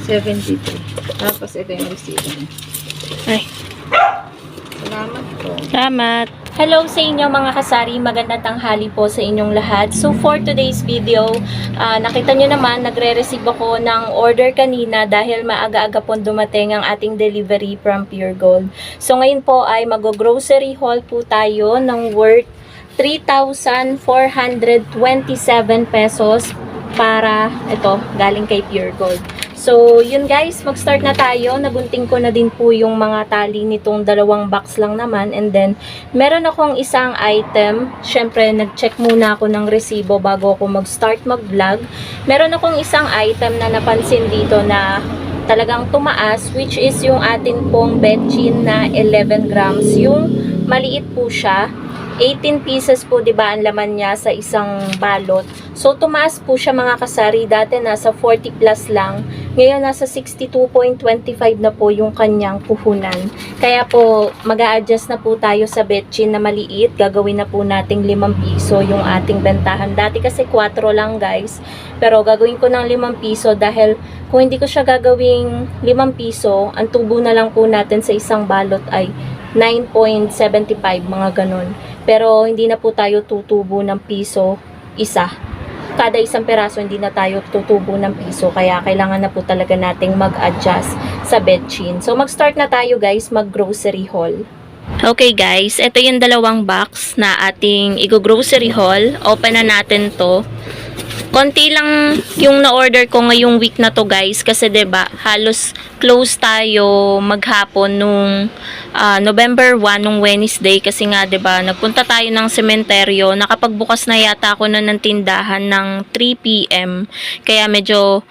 73. Tapos ito yung receipt niya. Ay, Salamat po. salamat. Hello sa inyo mga kasari, magandang tanghali po sa inyong lahat. So for today's video, nakita nyo naman, nagre-receive ako ng order kanina dahil maaga-aga po dumating ang ating delivery from Pure Gold. So ngayon po ay mag-grocery haul po tayo ng worth 3,427 pesos para ito, galing kay Pure Gold. So, yun guys, mag-start na tayo. Nagunting ko na din po yung mga tali nitong dalawang box lang naman. And then, meron akong isang item. Syempre, nag-check muna ako ng resibo bago ako mag-start mag-vlog. Meron akong isang item na napansin dito na talagang tumaas, which is yung ating pong betchin na 11 grams. Yung maliit po siya. 18 pieces po, 'di ba, ang laman niya sa isang balot. So tumaas po siya mga kasari, dati nasa 40 plus lang. Ngayon nasa 62.25 na po yung kanyang puhunan. Kaya po mag-a-adjust na po tayo sa betchin na maliit. Gagawin na po nating 5 piso yung ating bentahan. Dati kasi 4 lang guys. Pero gagawin ko ng 5 piso dahil kung hindi ko siya gagawing 5 piso, ang tubo na lang po natin sa isang balot ay 9.75 mga ganon. Pero hindi na po tayo tutubo ng piso isa. Kada isang peraso hindi na tayo tutubo ng piso. Kaya kailangan na po talaga nating mag-adjust sa betchin. So mag-start na tayo guys, mag-grocery haul. Okay guys, ito yung dalawang box na ating i-grocery haul. Open na natin to. Konti lang yung na-order ko ngayong week na to guys kasi 'di ba halos close tayo maghapon nung November 1 nung Wednesday kasi nga 'di ba nagpunta tayo ng sementeryo, nakapagbukas na yata ako na ng tindahan ng 3 PM kaya medyo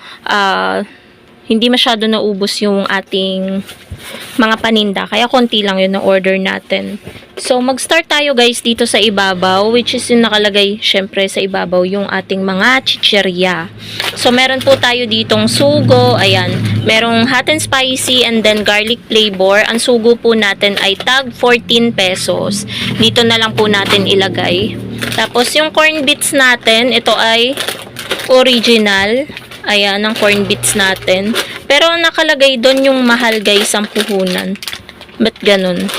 hindi masyado naubos yung ating mga paninda. Kaya konti lang yun na order natin. So, mag-start tayo guys dito sa ibabaw, which is yung nakalagay syempre sa ibabaw yung ating mga chichirya. So, meron po tayo ditong sugo. Ayan. Merong hot and spicy and then garlic flavor. Ang sugo po natin ay tag 14 pesos. Dito na lang po natin ilagay. Tapos, yung corn bits natin, ito ay original. Ayan, ang corn bits natin. Pero nakalagay doon yung mahal guys, ang puhunan. Ba't ganun?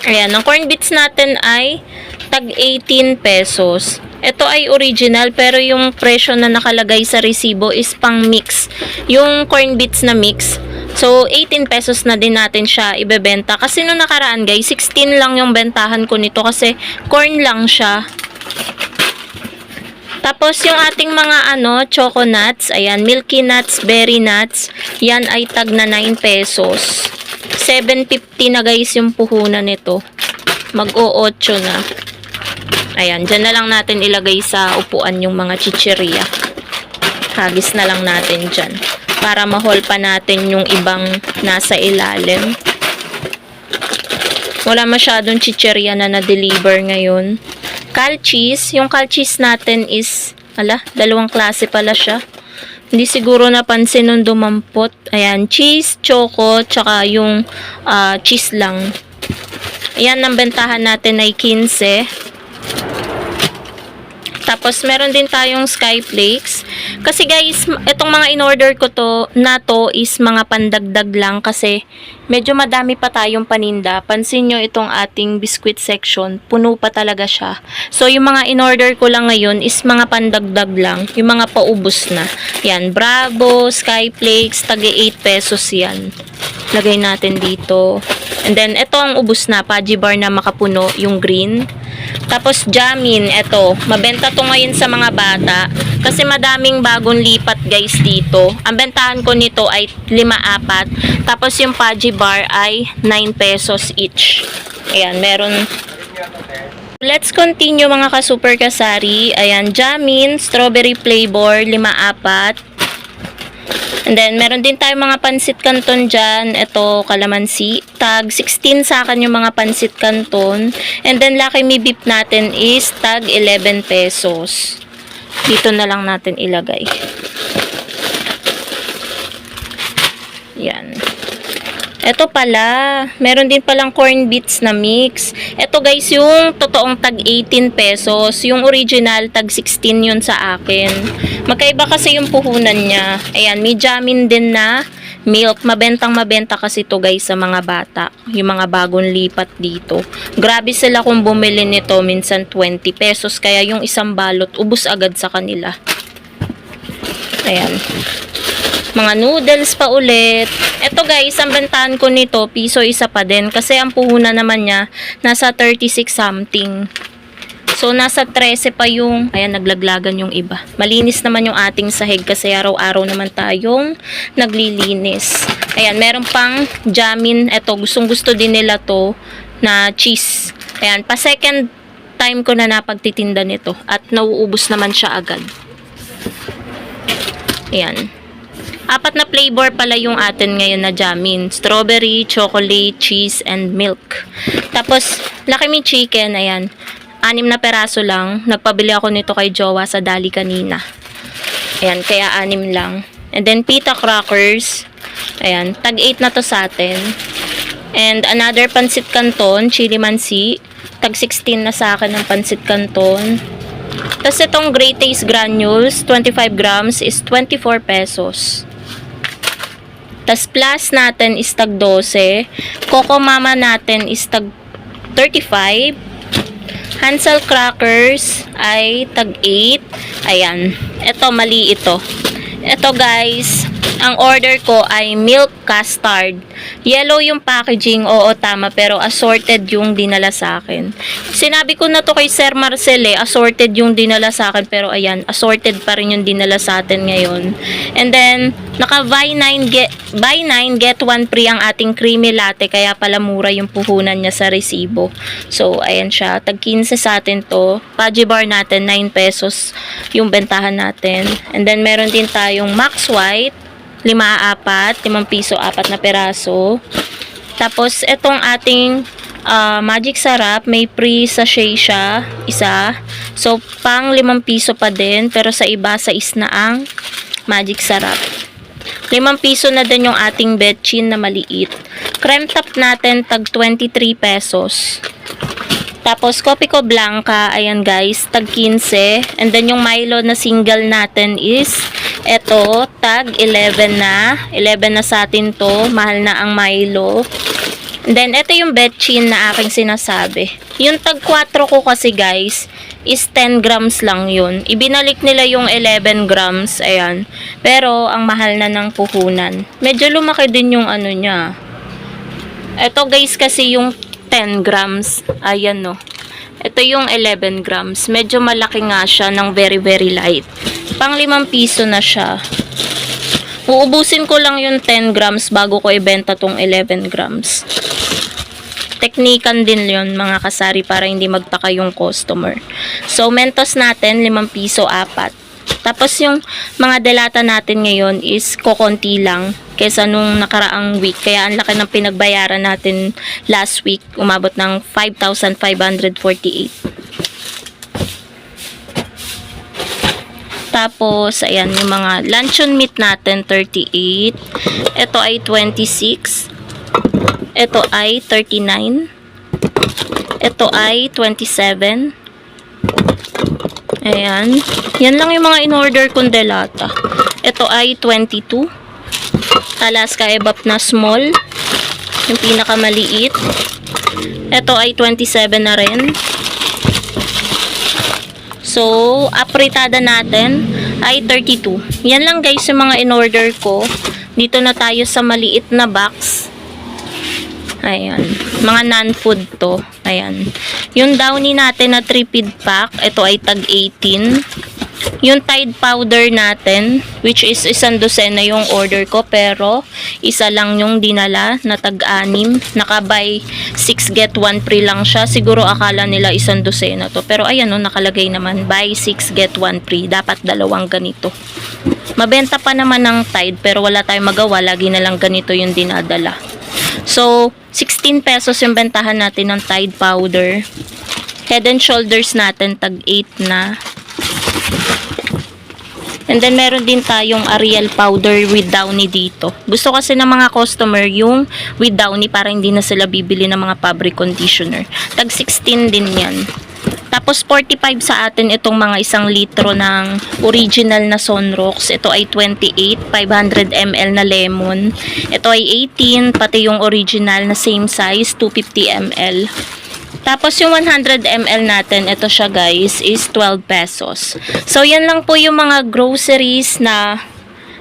Ayan, ang corn bits natin ay tag 18 pesos. Ito ay original pero yung presyo na nakalagay sa resibo is pang mix. Yung corn bits na mix. So, 18 pesos na din natin siya ibebenta. Kasi nung nakaraan guys, 16 lang yung bentahan ko nito kasi corn lang siya. Tapos, yung ating mga choco nuts, ayan, milky nuts, berry nuts, yan ay tag na 9 pesos. 7.50 na guys yung puhunan nito. Mag-o-8 na. Ayan, dyan na lang natin ilagay sa upuan yung mga chichirya. Hagis na lang natin dyan. Para ma-haul pa natin yung ibang nasa ilalim. Wala masyadong chichirya na na-deliver ngayon. Calchis, yung calchis natin is, dalawang klase pala siya. Hindi siguro napansin nung dumampot. Ayan, cheese, choco, tsaka yung cheese lang. Ayan, ang bentahan natin ay 15. Tapos, meron din tayong skyflakes. Kasi guys, itong mga in-order ko na to is mga pandagdag lang kasi medyo madami pa tayong paninda. Pansin nyo itong ating biscuit section, puno pa talaga siya. So, yung mga in-order ko lang ngayon is mga pandagdag lang. Yung mga paubos na. Yan, Bravo, skyflakes, tagi 8 pesos yan. Lagay natin dito. And then, ito ang ubos na, Paji bar na makapuno, yung green. Tapos, Jamin, ito. Mabenta to ngayon sa mga bata. Kasi madaming bagong lipat, guys, dito. Ang bentahan ko nito ay 5-4. Tapos, yung Paji bar ay 9 pesos each. Ayan, meron. Let's continue, mga ka-super kasari. Ayan, Jamin, strawberry flavor, 5-4. And then, meron din tayong mga pansit canton dyan. Ito, kalamansi. Tag 16 sa akin yung mga pansit canton. And then, Lucky Me beef natin is tag 11 pesos. Dito na lang natin ilagay. Yan. Ito pala, meron din palang corn bits na mix. Ito guys, yung totoong tag 18 pesos. Yung original, tag 16 yun sa akin. Magkaiba kasi yung puhunan niya. Ayan, may jamin din na milk. Mabenta kasi to guys sa mga bata. Yung mga bagong lipat dito. Grabe sila kung bumili nito. Minsan 20 pesos. Kaya yung isang balot, ubos agad sa kanila. Ayan. Mga noodles pa ulit. Ito guys, ang bentahan ko nito, piso isa pa din. Kasi ang puhunan naman niya, nasa 36 something. So, nasa 13 pa yung, ayan, naglaglagan yung iba. Malinis naman yung ating sahig kasi araw-araw naman tayong naglilinis. Ayan, meron pang jamin. Ito, gustong-gusto din nila to na cheese. Ayan, pa second time ko na napagtitinda nito at nauubos naman siya agad. Ayan. 4 na flavor pala yung atin ngayon na jamin. Strawberry, chocolate, cheese, and milk. Tapos, Lucky Me Chicken, ayan. 6 na peraso lang. Nagpabili ako nito kay Jowa sa Dali kanina. Ayan, kaya 6 lang. And then, pita crackers. Ayan, tag 8 na to sa atin. And another pancit canton, chili mansi. Tag 16 na sa akin ng pancit canton. Tapos itong Great Taste granules, 25 grams is 24 pesos. Tapos plus natin is tag 12. Coco Mama natin is tag 35. Hansel crackers ay tag 8. Ayan. Ito, mali ito. Ito guys, ang order ko ay milk custard. Yellow yung packaging, oo tama, pero assorted yung dinala sa akin. Sinabi ko na to kay Sir Marcel assorted yung dinala sa akin, pero ayan, assorted pa rin yung dinala sa atin ngayon. And then, naka buy 9 get 1 free ang ating creamy latte, kaya pala mura yung puhunan niya sa resibo. So, ayan siya, tag 15 sa atin to. Pudgy bar natin, 9 pesos yung bentahan natin. And then, meron din tayong Max White, 5 piso 4 na peraso. Tapos, itong ating Magic Sarap, may free sachet siya, isa. So, pang 5 piso pa din, pero sa iba, sa na ang Magic Sarap. 5 piso na din yung ating betchin na maliit. Creme top natin, tag 23 pesos. Tapos, Kopi Ko Blanca, ayan guys, tag 15. And then, yung Milo na single natin is, eto, tag 11 na. 11 na sa atin to. Mahal na ang Milo. And then, ito yung betchin na aking sinasabi. Yung tag 4 ko kasi guys, is 10 grams lang yun. Ibinalik nila yung 11 grams, ayan. Pero, ang mahal na ng puhunan. Medyo lumaki din yung ano niya. Ito guys kasi yung 10 grams. Ayan no. Ito yung 11 grams. Medyo malaki nga siya ng very very light. Pang 5 piso na siya. Uubusin ko lang yung 10 grams bago ko ibenta tong 11 grams. Teknikan din yun mga kasari para hindi magtaka yung customer. So Mentos natin 5 piso 4. Tapos yung mga delata natin ngayon is kokonti lang kesa nung nakaraang week. Kaya ang laki ng pinagbayaran natin last week. Umabot ng 5,548. Tapos, ayan, yung mga luncheon meat natin, 38. Ito ay 26. Ito ay 39. Ito ay 27. Ayan. Yan lang yung mga in-order kong delata. Ito ay 22. Alaska Ebap na small. Yung pinakamaliit. Ito ay 27 na rin. So, apritada natin ay 32. Yan lang guys yung mga in-order ko. Dito na tayo sa maliit na box. Ayan. Mga non-food to. Ayan. Yung downy natin na 3-feed pack, ito ay tag 18. Yung Tide powder natin, which is 1 dosena yung order ko, pero isa lang yung dinala na tag 6. Naka-buy 6 get 1 free lang siya. Siguro akala nila 1 dosena to. Pero ayan o, nakalagay naman, buy 6 get 1 free. Dapat 2 ganito. Mabenta pa naman ng Tide, pero wala tayong magawa. Lagi na lang ganito yung dinadala. So, 16 pesos yung bentahan natin ng Tide powder. Head and Shoulders natin, tag 8 na. And then, meron din tayong Ariel powder with downy dito. Gusto kasi ng mga customer yung with downy para hindi na sila bibili ng mga fabric conditioner. Tag 16 din yan. Tapos 45 sa atin itong mga 1 litro ng original na Sunrocks. Ito ay 28, 500 ml na lemon. Ito ay 18, pati yung original na same size, 250 ml. Tapos yung 100 ml natin, ito siya guys, is 12 pesos. So yan lang po yung mga groceries na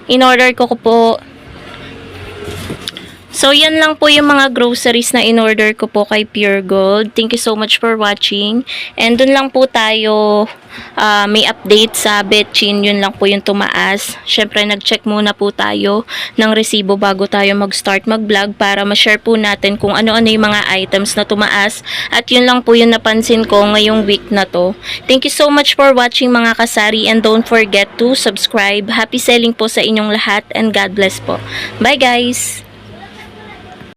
in-order ko po. So, yan lang po yung mga groceries na in-order ko po kay Pure Gold. Thank you so much for watching. And dun lang po tayo may update sa Betchin. Yun lang po yung tumaas. Syempre, nag-check muna po tayo ng resibo bago tayo mag-start mag-vlog para ma-share po natin kung ano-ano yung mga items na tumaas. At yun lang po yung napansin ko ngayong week na to. Thank you so much for watching mga kasari. And don't forget to subscribe. Happy selling po sa inyong lahat and God bless po. Bye guys!